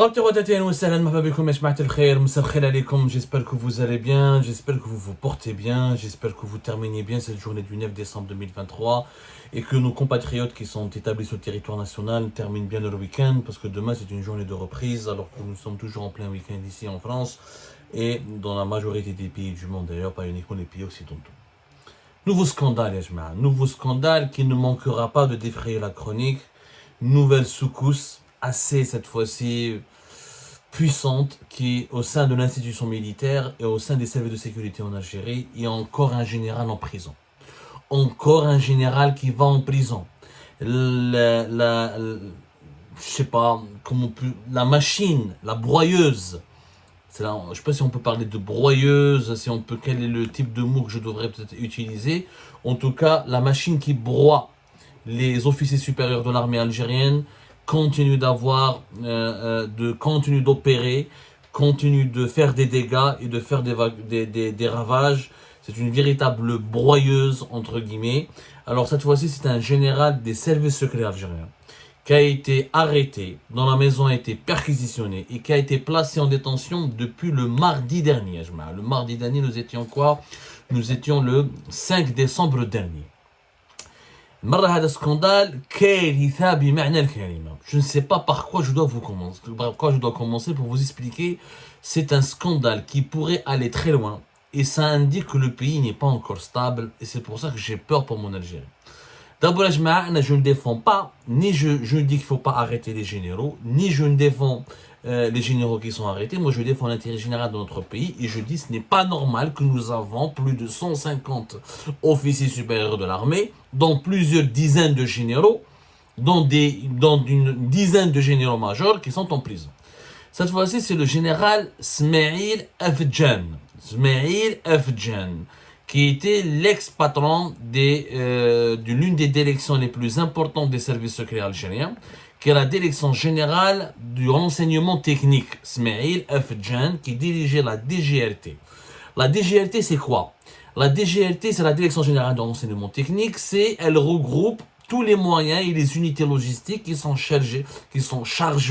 J'espère que vous allez bien, j'espère que vous vous portez bien, j'espère que vous terminez bien cette journée du 9 décembre 2023 et que nos compatriotes qui sont établis sur le territoire national terminent bien leur week-end parce que demain c'est une journée de reprise alors que nous sommes toujours en plein week-end ici en France et dans la majorité des pays du monde d'ailleurs, pas uniquement les pays occidentaux. Nouveau scandale, Yajma, nouveau scandale qui ne manquera pas de défrayer la chronique, nouvelle secousse assez cette fois-ci puissante qui, au sein de l'institution militaire et au sein des services de sécurité en Algérie, il y a encore un général en prison. Encore un général qui va en prison. Je sais pas comment on peut, la machine, la broyeuse. Je ne sais pas si on peut parler de broyeuse, si on peut, quel est le type de mot que je devrais peut-être utiliser. En tout cas, la machine qui broie les officiers supérieurs de l'armée algérienne continue continue d'opérer, continue de faire des dégâts et de faire des ravages. C'est une véritable broyeuse, entre guillemets. Alors cette fois-ci, c'est un général des services secrets algériens qui a été arrêté, dont la maison a été perquisitionnée et qui a été placé en détention depuis le mardi dernier. Le mardi dernier, nous étions quoi? Nous étions le 5 décembre dernier. هذا scandale كارثة بمعنى الكلمة. Je ne sais pas par quoi je dois commencer pour vous expliquer. C'est un scandale qui pourrait aller très loin et ça indique que le pays n'est pas encore stable et c'est pour ça que j'ai peur pour mon Algérie. D'abord, je ne défends pas, ni je dis qu'il ne faut pas arrêter les généraux, ni je ne défends les généraux qui sont arrêtés. Moi, je défends l'intérêt général de notre pays et je dis que ce n'est pas normal que nous avons plus de 150 officiers supérieurs de l'armée, dont plusieurs dizaines de généraux, dont une dizaine de généraux majors qui sont en prison. Cette fois-ci, c'est le général Smaïl Afjan. Qui était l'ex-patron de l'une des directions les plus importantes des services secrets algériens, qui est la direction générale du renseignement technique, Smaïl Afjan, qui dirigeait la DGRT. La DGRT, c'est quoi? La DGRT, c'est la direction générale du renseignement technique, elle regroupe tous les moyens et les unités logistiques qui sont chargés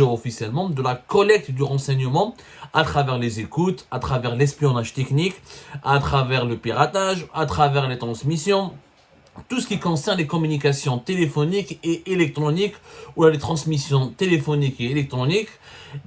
officiellement de la collecte du renseignement à travers les écoutes, à travers l'espionnage technique, à travers le piratage, à travers les transmissions, tout ce qui concerne les communications téléphoniques et électroniques ou les transmissions téléphoniques et électroniques.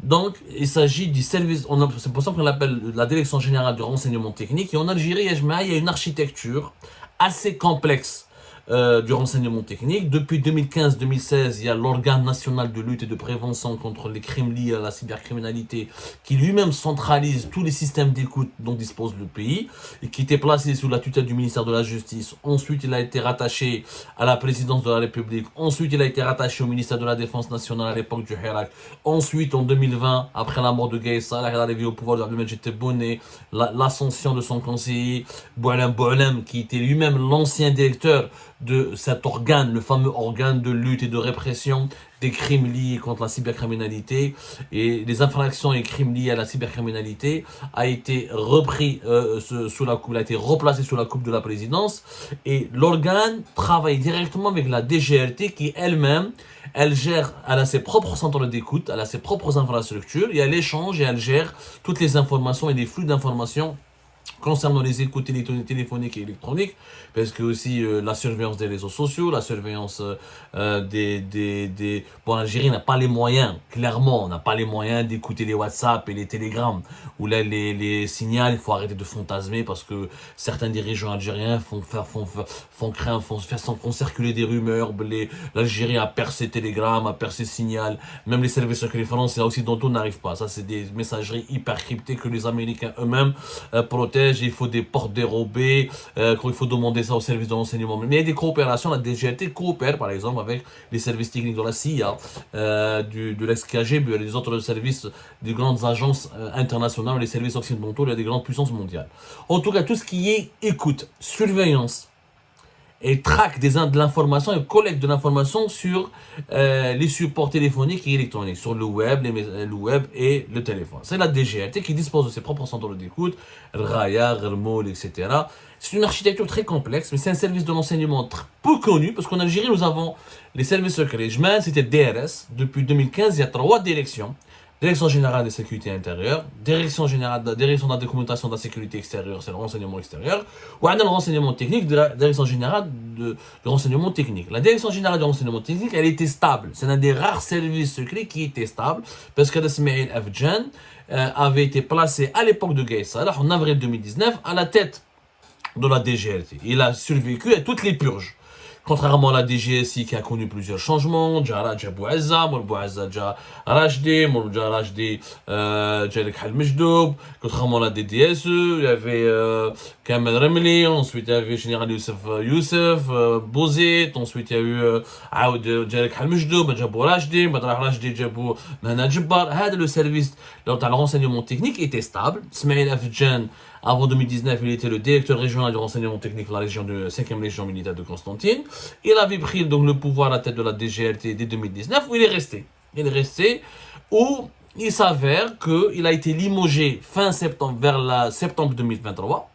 Donc, il s'agit du service, c'est pour ça qu'on l'appelle la Direction Générale du Renseignement Technique. Et en Algérie, il y a une architecture assez complexe du renseignement technique. Depuis 2015-2016, il y a l'organe national de lutte et de prévention contre les crimes liés à la cybercriminalité qui lui-même centralise tous les systèmes d'écoute dont dispose le pays et qui était placé sous la tutelle du ministère de la Justice. Ensuite, il a été rattaché à la présidence de la République. Ensuite, il a été rattaché au ministère de la Défense nationale à l'époque du Hirak. Ensuite, en 2020, après la mort de Gaï Salah, il est arrivé au pouvoir de Abdelmajid Tebboune, l'ascension de son conseiller Boualem, qui était lui-même l'ancien directeur de cet organe, le fameux organe de lutte et de répression des crimes liés contre la cybercriminalité et les infractions et crimes liés à la cybercriminalité a été repris a été replacé sous la coupe de la présidence et l'organe travaille directement avec la DGRT qui elle-même, elle a ses propres centres d'écoute, elle a ses propres infrastructures et elle échange et elle gère toutes les informations et les flux d'informations concernant les écoutes téléphoniques et électroniques, parce que aussi la surveillance des réseaux sociaux, la surveillance Bon, l'Algérie n'a pas les moyens, clairement, on n'a pas les moyens d'écouter les WhatsApp et les télégrammes, où là les signaux, il faut arrêter de fantasmer, parce que certains dirigeants algériens font circuler des rumeurs, l'Algérie a percé télégrammes, a percé signal, même les services secrets français occidentaux n'arrivent pas, ça c'est des messageries hyper cryptées que les Américains eux-mêmes protègent, il faut des portes dérobées, il faut demander ça au service de renseignement. Mais il y a des coopérations, la DGRT coopère par exemple avec les services techniques de la CIA, de l'ex-KGB, les autres services des grandes agences internationales, les services occidentaux, il y a des grandes puissances mondiales. En tout cas, tout ce qui est écoute, surveillance, et traque de l'information et collecte de l'information sur les supports téléphoniques et électroniques, sur le web et le téléphone. C'est la DGRT qui dispose de ses propres centres d'écoute, Raya, Rmol, etc. C'est une architecture très complexe, mais c'est un service de renseignement peu connu, parce qu'en Algérie, nous avons les services secrets. C'était DRS. Depuis 2015, il y a 3 directions Direction générale de sécurité intérieure, direction de la documentation de la sécurité extérieure, c'est le renseignement extérieur, ou le renseignement technique, de la direction générale de renseignement technique. La direction générale de renseignement technique, elle était stable. C'est l'un des rares services secrets qui était stable, parce que Ismail Afjan avait été placé à l'époque de Gaye Salah, en avril 2019, à la tête de la DGLT. Il a survécu à toutes les purges. Contrairement à la DGSI qui a connu plusieurs changements, Jara Djabou Azza, Moulbou Azza Dja Rajdi, Moulbou Dja Rajdi Djalek Hal Mejdoub. Contrairement à la DDSE, il y avait Kamel Remli, ensuite il y avait Général Youssef Bouzid, ensuite il y a eu Aoud Djalek Hal Mejdoub, Djabou Rajdi, Madrah Rajdi Djabou Nana Djibbar. Le service de renseignement technique était stable. Ismail Afjan, avant 2019, il était le directeur régional du renseignement technique de la région de 5e Légion militaire de Constantine. Il avait pris donc le pouvoir à la tête de la DGLT dès 2019, où il est resté. Il est resté, où il s'avère qu'il a été limogé fin septembre, vers septembre 2023.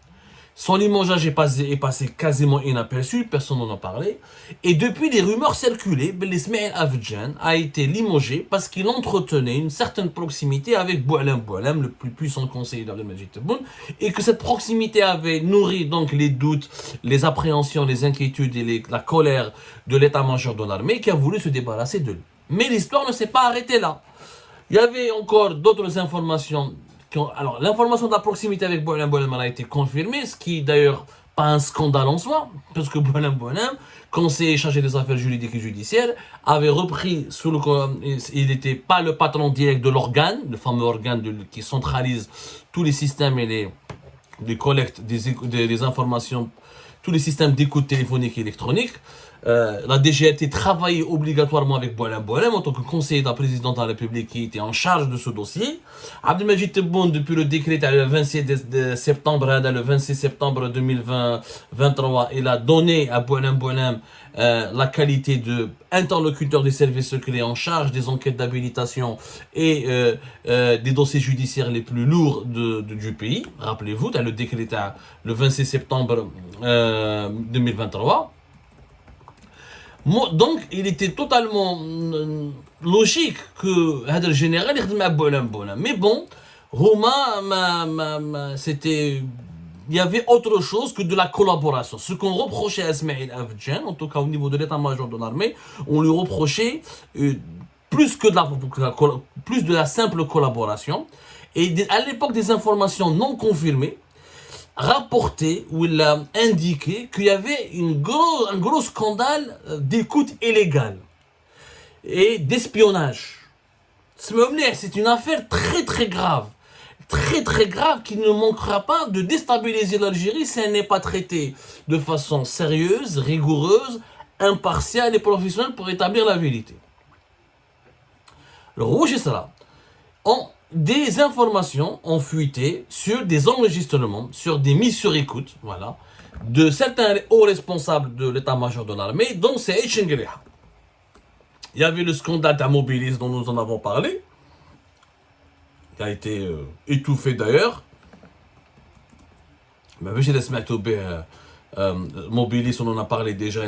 Son limogeage est passé quasiment inaperçu, personne n'en a parlé. Et depuis, les rumeurs circulaient, Ismail Afjan a été limogé parce qu'il entretenait une certaine proximité avec Boualem, le plus puissant conseiller d'Abdelmajid Tebboune, et que cette proximité avait nourri donc les doutes, les appréhensions, les inquiétudes et la colère de l'état-major de l'armée qui a voulu se débarrasser de lui. Mais l'histoire ne s'est pas arrêtée là. Il y avait encore d'autres informations. Alors, l'information de la proximité avec Boualem a été confirmée, ce qui d'ailleurs pas un scandale en soi, parce que Boualem, conseiller chargé des affaires juridiques et judiciaires, avait repris il n'était pas le patron direct de l'organe, le fameux organe qui centralise tous les systèmes et les collectes des informations, tous les systèmes d'écoute téléphonique et électronique. La DGLT travaillait obligatoirement avec Boualem en tant que conseiller de la présidente de la République qui était en charge de ce dossier. Abdelmajid Tebboune, depuis le décret le 26 septembre 2023, il a donné à Boualem la qualité d'interlocuteur des services secrets en charge des enquêtes d'habilitation et des dossiers judiciaires les plus lourds du pays. Rappelez-vous, le décret le 26 septembre 2023. Donc, il était totalement logique que le général ait Boualem. Mais bon, c'était... Il y avait autre chose que de la collaboration. Ce qu'on reprochait à Ismail Afjan, en tout cas au niveau de l'état-major de l'armée, on lui reprochait plus de la simple collaboration. Et à l'époque des informations non confirmées, rapporté où il a indiqué qu'il y avait un gros scandale d'écoute illégale et d'espionnage. C'est une affaire très très grave. Très très grave qui ne manquera pas de déstabiliser l'Algérie si elle n'est pas traitée de façon sérieuse, rigoureuse, impartiale et professionnelle pour établir la vérité. Le rouge et cela. Des informations ont fuité sur des enregistrements, sur des mises sur écoute, voilà, de certains hauts responsables de l'état-major de l'armée, dont c'est Chengriha. Il y avait le scandale d'Amobilis dont nous en avons parlé, qui a été étouffé d'ailleurs. Mais Mobilis, on en a parlé déjà,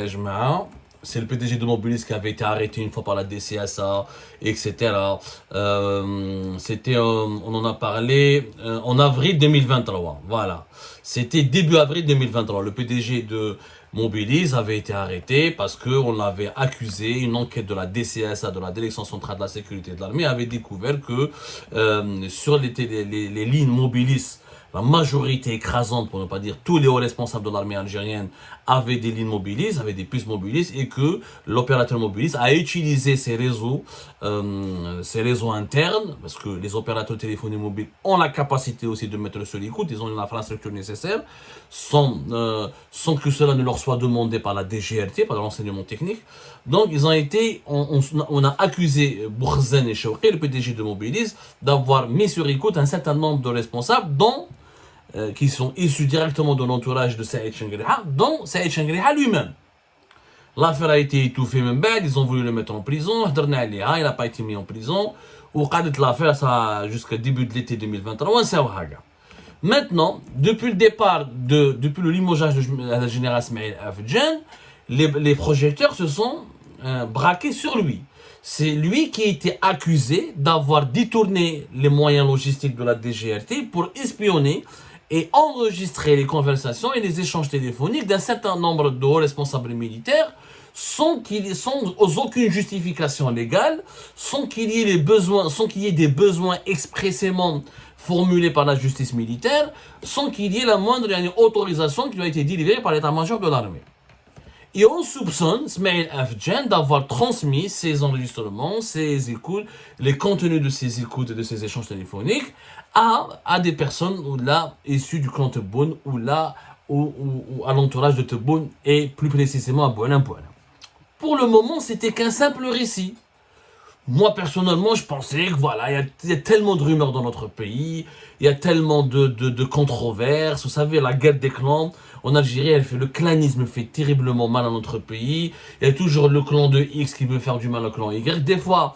c'est le PDG de Mobilis qui avait été arrêté une fois par la DCSA, etc. On en a parlé en avril 2023. Voilà. C'était début avril 2023. Le PDG de Mobilis avait été arrêté parce qu'on l'avait accusé. Une enquête de la DCSA, de la Direction centrale de la sécurité de l'armée, avait découvert que sur les lignes Mobilis, la majorité écrasante, pour ne pas dire tous les hauts responsables de l'armée algérienne, avaient des lignes Mobilis, avaient des puces Mobilis, et que l'opérateur Mobilis a utilisé ces réseaux internes, parce que les opérateurs téléphoniques mobiles ont la capacité aussi de mettre sur l'écoute, ils ont l'infrastructure nécessaire, sans que cela ne leur soit demandé par la DGRT, par l'enseignement technique. Donc, on a accusé Bourzen et Chouki, le PDG de Mobilis, d'avoir mis sur écoute un certain nombre de responsables, dont qui sont issus directement de l'entourage de Saïd Chengriha, dont Saïd Chengriha lui-même. L'affaire a été étouffée même bête, ils ont voulu le mettre en prison, il n'a pas été mis en prison, ou l'affaire jusqu'au début de l'été 2023, Maintenant, depuis le limogeage de la général Ismail Afjan, les projecteurs se sont braqués sur lui. C'est lui qui a été accusé d'avoir détourné les moyens logistiques de la DGRT pour espionner et enregistrer les conversations et les échanges téléphoniques d'un certain nombre de hauts responsables militaires sans aucune justification légale, sans qu'il y ait des besoins expressément formulés par la justice militaire, sans qu'il y ait la moindre autorisation qui a été délivrée par l'état-major de l'armée. Et on soupçonne Smaïl Afjan d'avoir transmis ces enregistrements, ces écoutes, les contenus de ces écoutes et de ces échanges téléphoniques à des personnes issues du clan Tebboune ou à l'entourage de Tebboune et plus précisément à Boualem. Pour le moment, c'était qu'un simple récit. Moi, personnellement, je pensais que voilà, il y a tellement de rumeurs dans notre pays, il y a tellement de controverses. Vous savez, la guerre des clans en Algérie, le clanisme fait terriblement mal à notre pays. Il y a toujours le clan de X qui veut faire du mal au clan Y. Des fois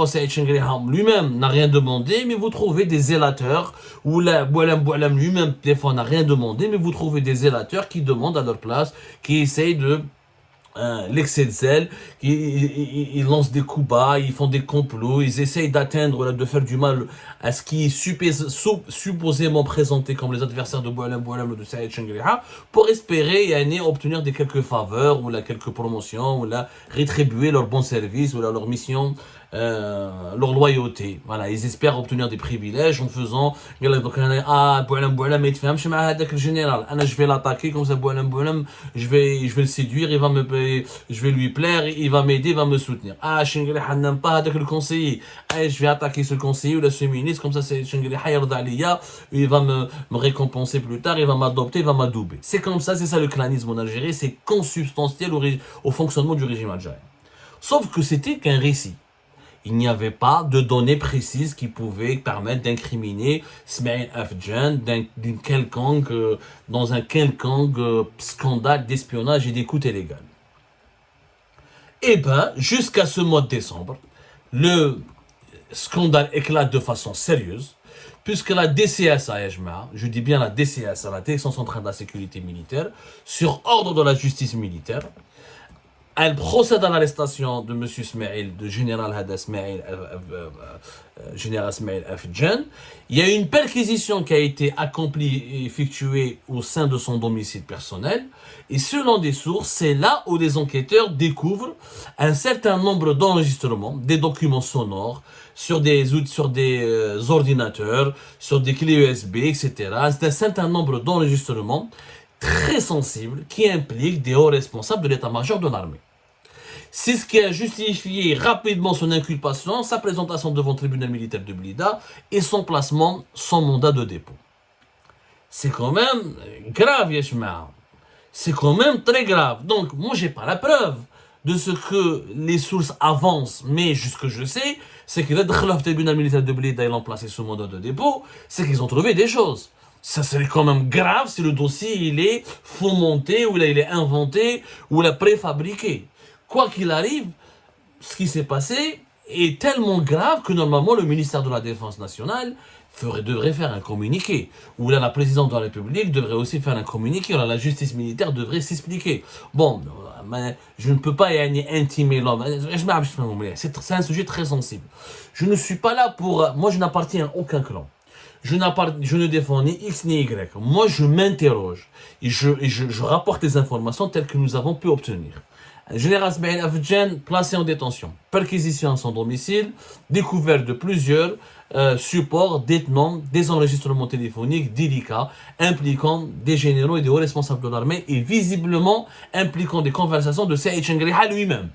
Saïd Chengriham lui-même n'a rien demandé, mais vous trouvez des zélateurs, ou Boualem lui-même, des fois, n'a rien demandé, mais vous trouvez des zélateurs qui demandent à leur place, qui essayent de l'excès de zèle, ils lancent des coups bas, ils font des complots, ils essayent d'atteindre, de faire du mal à ce qui est supposément présenté comme les adversaires de Boualem ou de Saïd Chengriham pour espérer obtenir quelques faveurs ou quelques promotions ou rétribuer leur bon service ou leur mission, leur loyauté. Voilà, ils espèrent obtenir des privilèges en faisant Boualem il te fait avec le général, je vais l'attaquer comme ça, Boualem je vais le séduire, je vais lui plaire, il va m'aider, il va me soutenir. Chengriham n'aime pas avec le conseiller, je vais attaquer ce conseiller ou ce ministre, comme ça c'est Chengriham il va me récompenser plus tard, il va m'adopter, il va m'adouber. C'est comme ça, c'est ça le clanisme en Algérie, c'est consubstantiel au fonctionnement du régime algérien. Sauf que c'était qu'un récit. Il n'y avait pas de données précises qui pouvaient permettre d'incriminer Smaïl Afjan dans un quelconque scandale d'espionnage et d'écoute illégale. Eh bien, jusqu'à ce mois de décembre, le scandale éclate de façon sérieuse, puisque la DCSA, je dis bien la DCSA, la Direction centrale de la sécurité militaire, sur ordre de la justice militaire, elle procède à l'arrestation de M. Smaïl, de général Hada Smaïl, général Smaïl Afjan. Il y a une perquisition qui a été accomplie et effectuée au sein de son domicile personnel. Et selon des sources, c'est là où les enquêteurs découvrent un certain nombre d'enregistrements, des documents sonores, sur des ordinateurs, sur des clés USB, etc. C'est un certain nombre d'enregistrements très sensible qui implique des hauts responsables de l'état-major de l'armée. C'est ce qui a justifié rapidement son inculpation, sa présentation devant le tribunal militaire de Blida et son placement sans mandat de dépôt. C'est quand même grave, Yashma. C'est quand même très grave. Donc, moi, j'ai pas la preuve de ce que les sources avancent, mais ce que je sais, c'est que le tribunal militaire de Blida, ils l'ont placé sous mandat de dépôt, c'est qu'ils ont trouvé des choses. Ça serait quand même grave si le dossier il est fomenté, ou il est inventé, ou il est préfabriqué. Quoi qu'il arrive, ce qui s'est passé est tellement grave que normalement le ministère de la Défense nationale devrait faire un communiqué. Ou là, la présidente de la République devrait aussi faire un communiqué. Ou là, la justice militaire devrait s'expliquer. Bon, mais je ne peux pas intimer l'homme. C'est un sujet très sensible. Je ne suis pas là pour... Moi, je n'appartiens à aucun clan. Je ne défends ni X ni Y. Moi, je m'interroge et je rapporte les informations telles que nous avons pu obtenir. Général Smaïl Afjan placé en détention, perquisition à son domicile, découverte de plusieurs supports détenant des enregistrements téléphoniques délicats impliquant des généraux et des hauts responsables de l'armée et visiblement impliquant des conversations de Saïd Chengriham lui-même.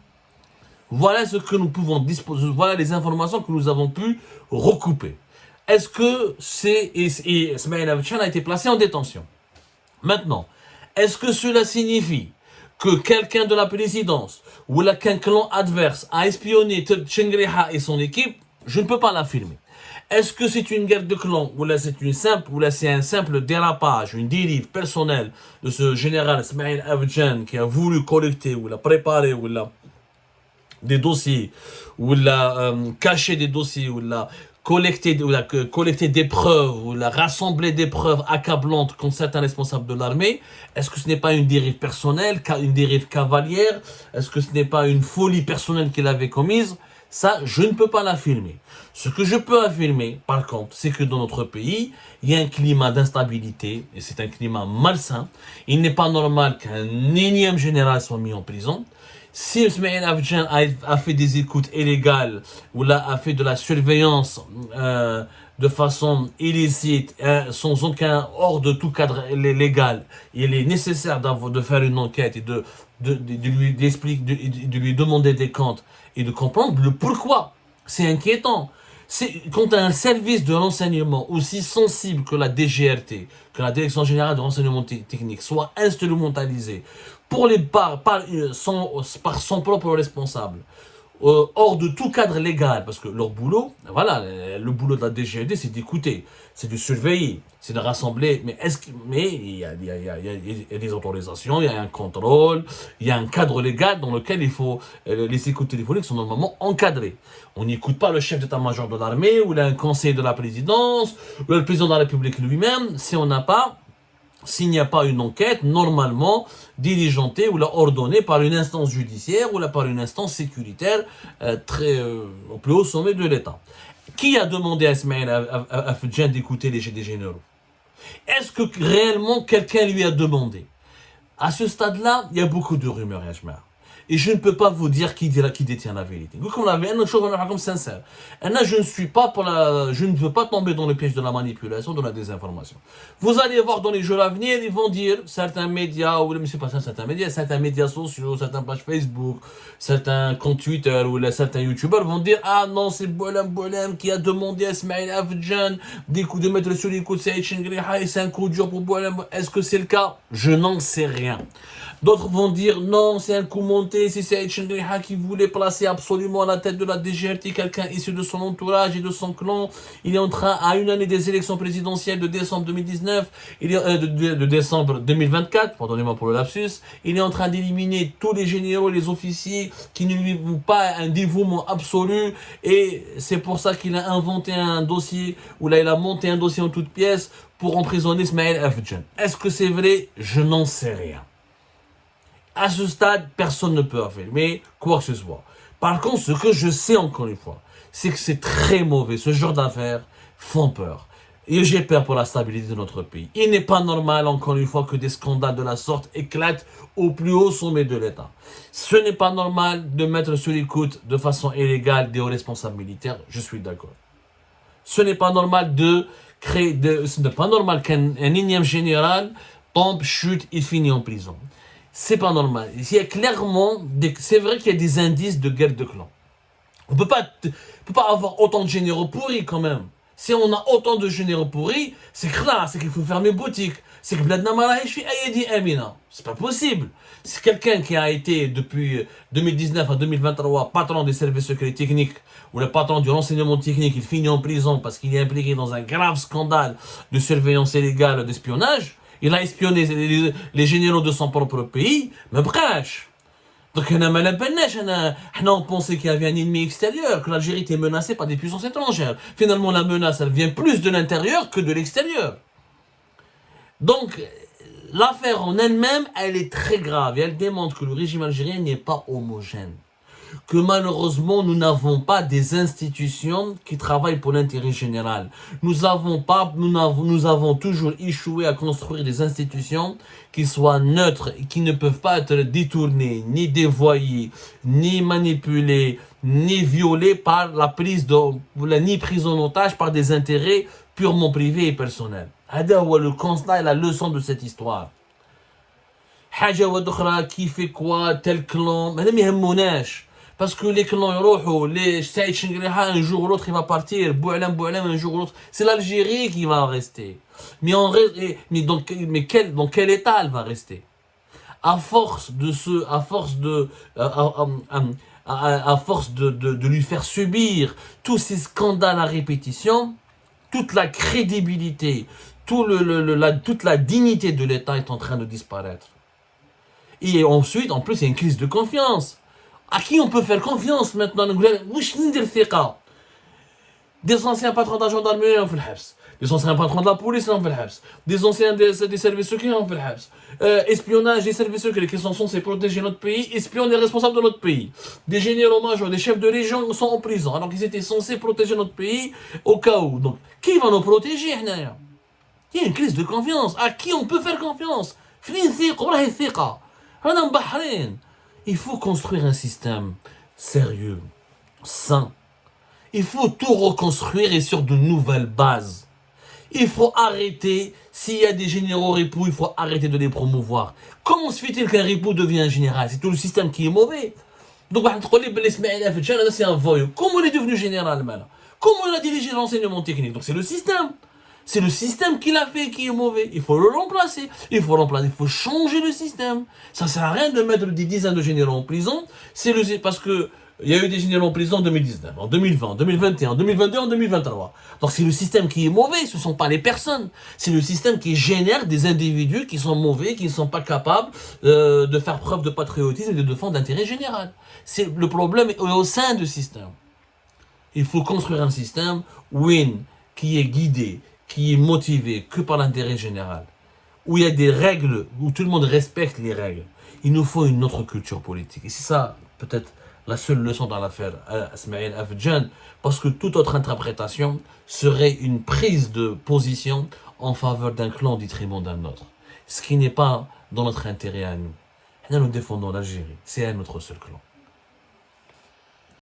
Voilà ce que nous pouvons disposer, voilà les informations que nous avons pu recouper. Est-ce que Smaïl Afjan a été placé en détention? Maintenant, est-ce que cela signifie que quelqu'un de la présidence ou qu'un clan adverse a espionné Chengriham et son équipe? Je ne peux pas l'affirmer. Est-ce que c'est une guerre de clans ou là c'est un simple dérapage, une dérive personnelle de ce général Smaïl Afjan qui a voulu collecter ou préparer ou des dossiers ou cacher des dossiers ou collecter des preuves ou rassembler des preuves accablantes contre certains responsables de l'armée? Est-ce que ce n'est pas une dérive personnelle, une dérive cavalière? Est-ce que ce n'est pas une folie personnelle qu'il avait commise? Ça, je ne peux pas l'affirmer. Ce que je peux affirmer, par contre, c'est que dans notre pays, il y a un climat d'instabilité, et c'est un climat malsain. Il n'est pas normal qu'un énième général soit mis en prison. Si Ismaël Afjan a fait des écoutes illégales, ou là, a fait de la surveillance de façon illicite, sans aucun hors de tout cadre légal, il est nécessaire de faire une enquête et de lui demander des comptes et de comprendre le pourquoi. C'est inquiétant. Quand un service de renseignement aussi sensible que la DGRT, que la Direction Générale de Renseignement Technique, soit instrumentalisé par son propre responsable, hors de tout cadre légal, parce que leur boulot, voilà, le boulot de la DGRD, c'est d'écouter, c'est de surveiller, c'est de rassembler, mais il y a des autorisations, il y a un contrôle, il y a un cadre légal dans lequel il faut, les écoutes téléphoniques sont normalement encadrées. On n'écoute pas le chef d'état-major de l'armée, ou un conseiller de la présidence, ou le président de la République lui-même, s'il n'y a pas une enquête normalement diligentée ou ordonnée par une instance judiciaire ou par une instance sécuritaire au plus haut sommet de l'État. Qui a demandé à Ismaël Afjan d'écouter les généraux? Est-ce que réellement quelqu'un lui a demandé? À ce stade-là, il y a beaucoup de rumeurs, Yajmar. Et je ne peux pas vous dire qui détient la vérité. Comme la chose sincère. Je ne veux pas tomber dans le piège de la manipulation, de la désinformation. Vous allez voir dans les jours à venir, ils vont dire, certains médias, ou mais c'est pas ça, certains médias sociaux, certaines pages Facebook, certains comptes Twitter, ou certains youtubeurs vont dire, ah non, c'est Boualem qui a demandé à Ismaël Afjan de mettre sur les coups de Saïd Chengriha et c'est un coup dur pour Boualem. Est-ce que c'est le cas? Je n'en sais rien. D'autres vont dire non, c'est un coup monté, c'est Saïd Chengriha qui voulait placer absolument à la tête de la DGRT quelqu'un issu de son entourage et de son clan. Il est en train, à une année des élections présidentielles de décembre 2019, de décembre 2024, pardonnez-moi pour le lapsus, il est en train d'éliminer tous les généraux, les officiers qui ne lui vouent pas un dévouement absolu, et c'est pour ça qu'il a inventé un dossier, ou là il a monté un dossier en toutes pièces pour emprisonner Ismaël Afjan. Est-ce que c'est vrai? Je n'en sais rien. À ce stade, personne ne peut affirmer quoi que ce soit. Par contre, ce que je sais encore une fois, c'est que c'est très mauvais. Ce genre d'affaires font peur. Et j'ai peur pour la stabilité de notre pays. Il n'est pas normal, encore une fois, que des scandales de la sorte éclatent au plus haut sommet de l'État. Ce n'est pas normal de mettre sur l'écoute de façon illégale des hauts responsables militaires. Je suis d'accord. Ce n'est pas normal ce n'est pas normal qu'un énième général tombe, chute et finit en prison. C'est pas normal. Il y a clairement, c'est vrai qu'il y a des indices de guerre de clan. On peut pas avoir autant de généraux pourris quand même. Si on a autant de généraux pourris, c'est clair, c'est qu'il faut fermer boutique. C'est que Bladna Malahish Ayedi Amina. C'est pas possible. C'est quelqu'un qui a été depuis 2019 à 2023 patron des services secrets techniques ou le patron du renseignement technique, il finit en prison parce qu'il est impliqué dans un grave scandale de surveillance illégale d'espionnage. Il a espionné les généraux de son propre pays, mais bref. Donc on pensait qu'il y avait un ennemi extérieur, que l'Algérie était menacée par des puissances étrangères. Finalement, la menace, elle vient plus de l'intérieur que de l'extérieur. Donc, l'affaire en elle-même, elle est très grave et elle démontre que le régime algérien n'est pas homogène. Que malheureusement, nous n'avons pas des institutions qui travaillent pour l'intérêt général. Nous avons toujours échoué à construire des institutions qui soient neutres et qui ne peuvent pas être détournées, ni dévoyées, ni manipulées, ni violées par ni prises en otage par des intérêts purement privés et personnels. C'est le constat et la leçon de cette histoire. Qui fait quoi, tel clan, mais parce que les clans, les Saïd Chengriha, un jour ou l'autre, il va partir. Boualem, un jour ou l'autre. C'est l'Algérie qui va rester. Mais dans quel état elle va rester? À force de lui faire subir tous ces scandales à répétition, toute la crédibilité, toute la dignité de l'État est en train de disparaître. Et ensuite, en plus, il y a une crise de confiance. À qui on peut faire confiance maintenant? Des anciens patrons de la gendarmerie en الحبس, des anciens patrons de la police, des anciens des services secrets, espionnage des services secrets qui sont censés protéger notre pays, espionnent les responsables de notre pays. Des généraux majors, des chefs de région sont en prison, alors qu'ils étaient censés protéger notre pays au cas où. Donc, qui va nous protéger? Il y a une crise de confiance. À qui on peut faire confiance? Il faut construire un système sérieux, sain. Il faut tout reconstruire et sur de nouvelles bases. Il faut arrêter, s'il y a des généraux ripoux, il faut arrêter de les promouvoir. Comment se fait-il qu'un ripoux devient un général? C'est tout le système qui est mauvais. Donc, c'est un voyou. Comment il est devenu général, maintenant? Comment il a dirigé l'enseignement technique? Donc, c'est le système. C'est le système qui l'a fait qui est mauvais. Il faut le remplacer. Il faut changer le système. Ça ne sert à rien de mettre des dizaines de généraux en prison. Parce que il y a eu des généraux en prison en 2019, en 2020, en 2021, en 2022, en 2023. Donc c'est le système qui est mauvais, ce ne sont pas les personnes. C'est le système qui génère des individus qui sont mauvais, qui ne sont pas capables de faire preuve de patriotisme et de défendre l'intérêt général. Le problème est au sein du système. Il faut construire un système qui est guidé, qui est motivé que par l'intérêt général, où il y a des règles, où tout le monde respecte les règles. Il nous faut une autre culture politique. Et c'est ça, peut-être, la seule leçon dans l'affaire Smaïl Afedjan, parce que toute autre interprétation serait une prise de position en faveur d'un clan au détriment d'un autre. Ce qui n'est pas dans notre intérêt à nous. Nous défendons l'Algérie, c'est un autre seul clan.